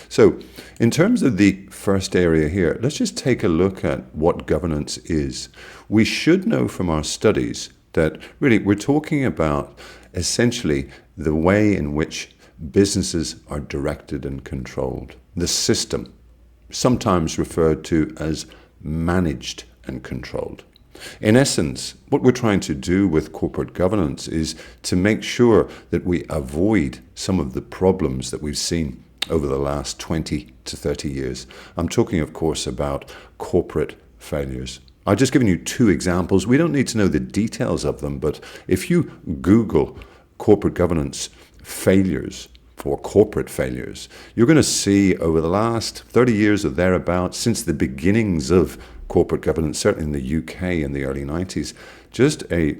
So in terms of the first area here, let's just take a look at what governance is. We should know from our studies that really we're talking about essentially the way in which businesses are directed and controlled. The system, sometimes referred to as managed and controlled. In essence, what we're trying to do with corporate governance is to make sure that we avoid some of the problems that we've seen over the last 20 to 30 years. I'm talking, of course, about corporate failures. I've just given you two examples. We don't need to know the details of them, but if you Google corporate governance failures or corporate failures, you're going to see over the last 30 years or thereabouts, since the beginnings of corporate governance, certainly in the UK in the early 90s, just a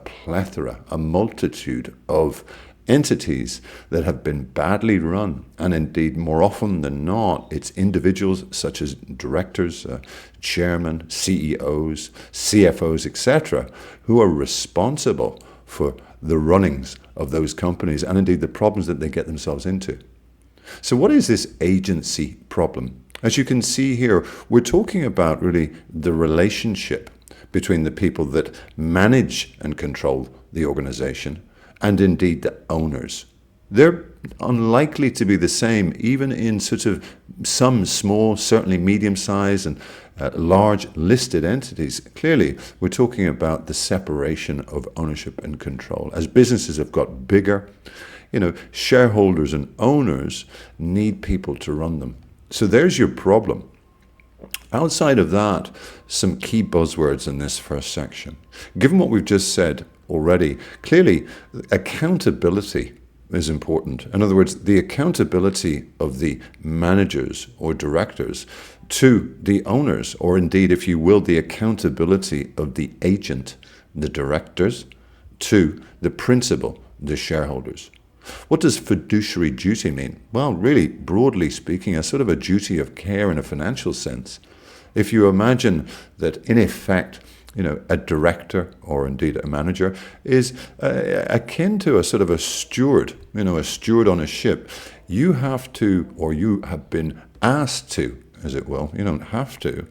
plethora, a multitude of entities that have been badly run. And indeed, more often than not, it's individuals such as directors, chairmen, CEOs, CFOs, etc., who are responsible for the runnings of those companies and indeed the problems that they get themselves into. So what is this agency problem? As you can see here, we're talking about really the relationship between the people that manage and control the organization and indeed the owners. They're unlikely to be the same, even in sort of some small, certainly medium-sized and large listed entities. Clearly, we're talking about the separation of ownership and control. As businesses have got bigger, shareholders and owners need people to run them. So there's your problem. Outside of that, some key buzzwords in this first section. Given what we've just said already, clearly accountability is important. In other words, the accountability of the managers or directors to the owners, or indeed, if you will, the accountability of the agent, the directors, to the principal, the shareholders. What does fiduciary duty mean? Well, really, broadly speaking, a sort of a duty of care in a financial sense. If you imagine that, in effect, a director or indeed a manager is akin to a sort of a steward, a steward on a ship. You have to, or you have been asked to, as it will, you don't have to,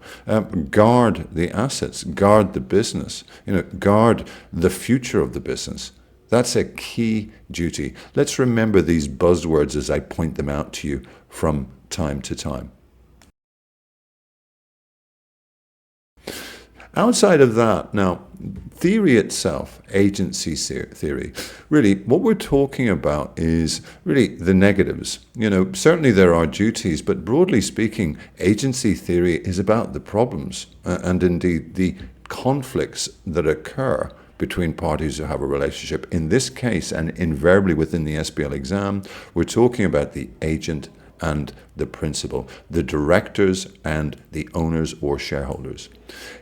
guard the assets, guard the business, guard the future of the business. That's a key duty. Let's remember these buzzwords as I point them out to you from time to time. Outside of that, now, theory itself, agency theory, really what we're talking about is really the negatives. Certainly there are duties, but broadly speaking, agency theory is about the problems and indeed the conflicts that occur between parties who have a relationship. In this case, and invariably within the SBL exam, we're talking about the agent and the principal, the directors and the owners or shareholders.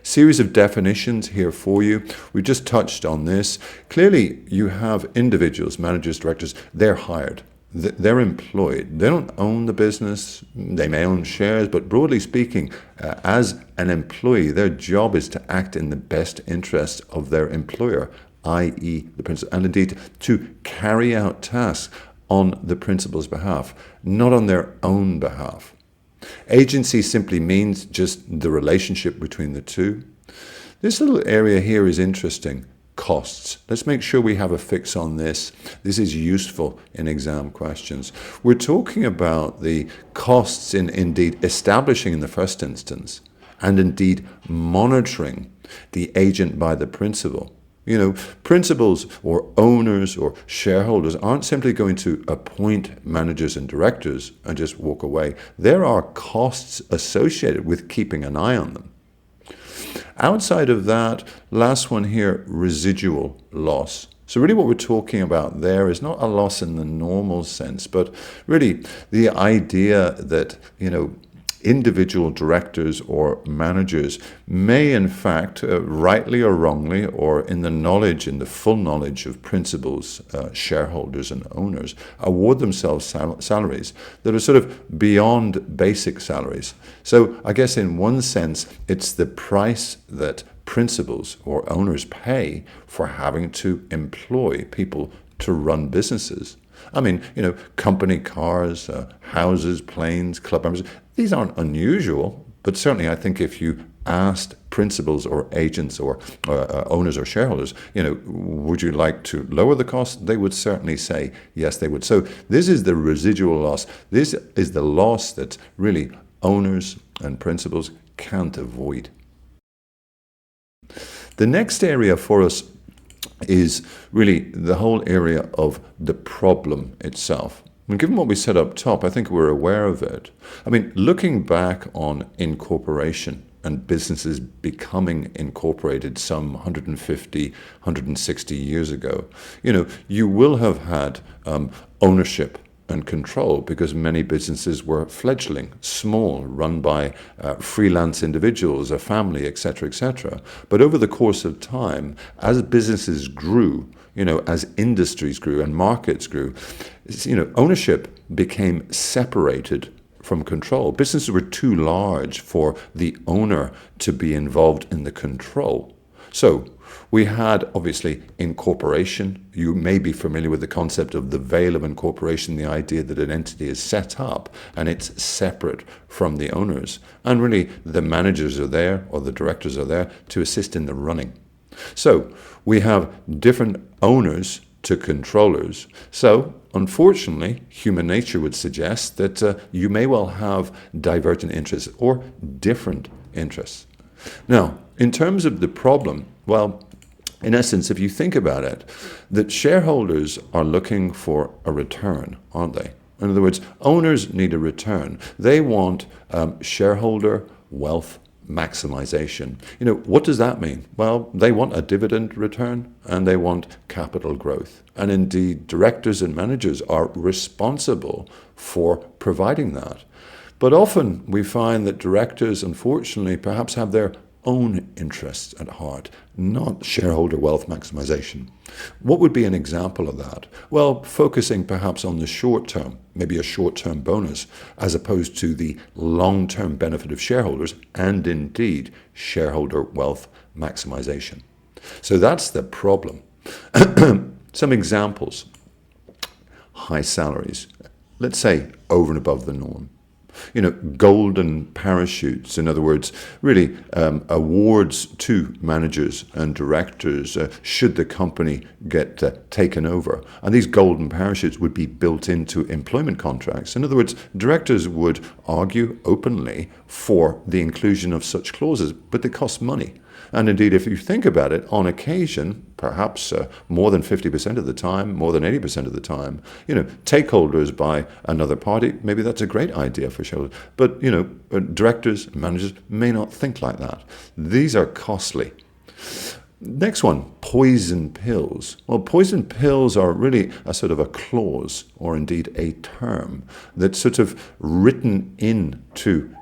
Series of definitions here for you. We just touched on this. Clearly, you have individuals, managers, directors, they're hired. They're employed. They don't own the business. They may own shares, but broadly speaking, as an employee, their job is to act in the best interest of their employer, i.e. the principal, and indeed to carry out tasks on the principal's behalf, not on their own behalf. Agency simply means just the relationship between the two. This little area here is interesting. Costs. Let's make sure we have a fix on this. This is useful in exam questions. We're talking about the costs in indeed establishing in the first instance and indeed monitoring the agent by the principal. Principals or owners or shareholders aren't simply going to appoint managers and directors and just walk away. There are costs associated with keeping an eye on them. Outside of that, last one here, residual loss. So really what we're talking about there is not a loss in the normal sense, but really the idea that, individual directors or managers may in fact, rightly or wrongly, or in the full knowledge of principals, shareholders and owners, award themselves salaries that are sort of beyond basic salaries. So I guess in one sense, it's the price that principals or owners pay for having to employ people to run businesses. I mean, company cars, houses, planes, club members, these aren't unusual, but certainly I think if you asked principals or agents or owners or shareholders, would you like to lower the cost? They would certainly say yes, they would. So this is the residual loss. This is the loss that really owners and principals can't avoid. The next area for us is really the whole area of the problem itself. And given what we said up top, I think we're aware of it. I mean, looking back on incorporation and businesses becoming incorporated some 150, 160 years ago, you will have had ownership and control because many businesses were fledgling, small, run by freelance individuals, a family, etc., etc. But over the course of time, as businesses grew, as industries grew and markets grew, ownership became separated from control. Businesses were too large for the owner to be involved in the control. So we had, obviously, incorporation. You may be familiar with the concept of the veil of incorporation, the idea that an entity is set up and it's separate from the owners. And really, the managers are there or the directors are there to assist in the running. So we have different owners to controllers. So unfortunately, human nature would suggest that you may well have divergent interests or different interests. Now, in terms of the problem, well, in essence, if you think about it, that shareholders are looking for a return, aren't they? In other words, owners need a return. They want shareholder wealth maximization. What does that mean? Well, they want a dividend return and they want capital growth. And indeed, directors and managers are responsible for providing that. But often we find that directors, unfortunately, perhaps have their own interests at heart, not shareholder wealth maximization. What would be an example of that? Well, focusing perhaps on the short term, maybe a short-term bonus, as opposed to the long-term benefit of shareholders and indeed shareholder wealth maximization. So that's the problem. Some examples. High salaries, let's say over and above the norm. Golden parachutes, in other words, really awards to managers and directors should the company get taken over. And these golden parachutes would be built into employment contracts. In other words, directors would argue openly for the inclusion of such clauses, but they cost money. And indeed, if you think about it, on occasion, perhaps more than 50% of the time, more than 80% of the time, takeovers by another party, maybe that's a great idea for shareholders. But, directors, managers may not think like that. These are costly. Next one, poison pills. Well, poison pills are really a sort of a clause, or indeed a term, that's sort of written into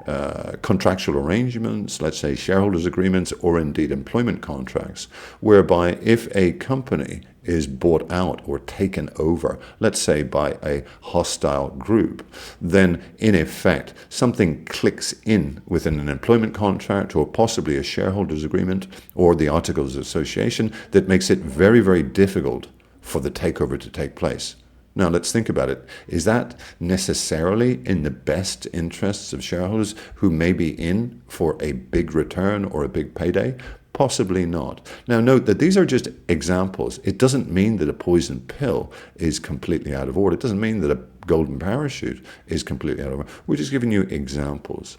contractual arrangements, let's say shareholders agreements, or indeed employment contracts, whereby if a company is bought out or taken over, let's say by a hostile group, then in effect something clicks in within an employment contract or possibly a shareholders agreement or the articles of association that makes it very, very difficult for the takeover to take place. Now let's think about it. Is that necessarily in the best interests of shareholders who may be in for a big return or a big payday? Possibly not. Now note that these are just examples. It doesn't mean that a poison pill is completely out of order. It doesn't mean that a golden parachute is completely out of order. We're just giving you examples.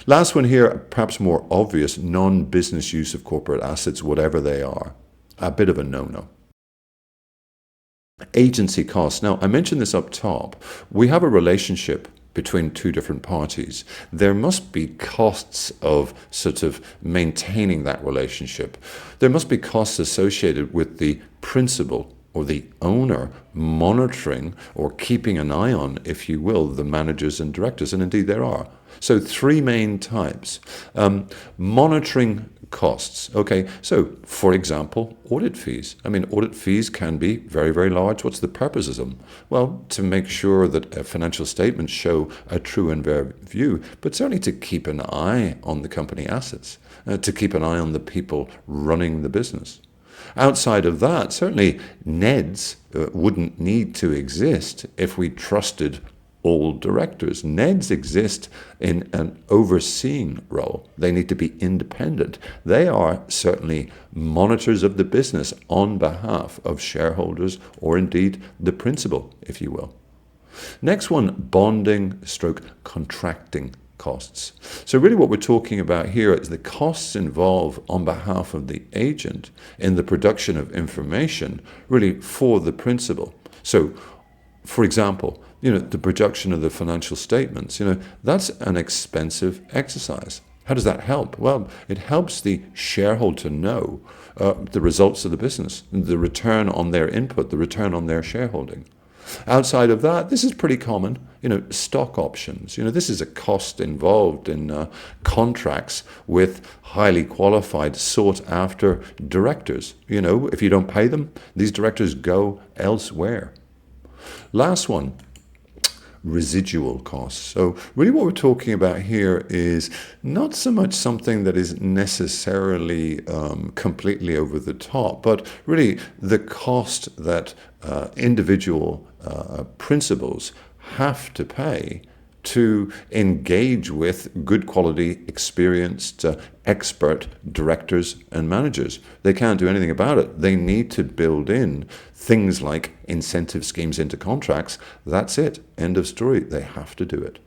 Last one here, perhaps more obvious, non-business use of corporate assets, whatever they are. A bit of a no-no. Agency costs. Now, I mentioned this up top. We have a relationship between two different parties. There must be costs of sort of maintaining that relationship. There must be costs associated with the principal or the owner monitoring or keeping an eye on, if you will, the managers and directors, and indeed there are. So three main types. Monitoring costs. Okay, so for example, audit fees. I mean, audit fees can be very, very large. What's the purpose of them? Well, to make sure that financial statements show a true and fair view, but certainly to keep an eye on the company assets, to keep an eye on the people running the business. Outside of that, certainly NEDs wouldn't need to exist if we trusted all directors. NEDs exist in an overseeing role. They need to be independent. They are certainly monitors of the business on behalf of shareholders, or indeed the principal, if you will. Next one, bonding stroke contracting costs. So really what we're talking about here is the costs involved on behalf of the agent in the production of information really for the principal. So for example, the production of the financial statements, that's an expensive exercise. How does that help? Well, it helps the shareholder to know the results of the business, the return on their input, the return on their shareholding. Outside of that, this is pretty common, stock options. This is a cost involved in contracts with highly qualified, sought-after directors. If you don't pay them, these directors go elsewhere. Last one, residual costs. So really what we're talking about here is not so much something that is necessarily completely over the top, but really the cost that individual principals have to pay to engage with good quality, experienced, expert directors and managers. They can't do anything about it. They need to build in things like incentive schemes into contracts. That's it. End of story. They have to do it.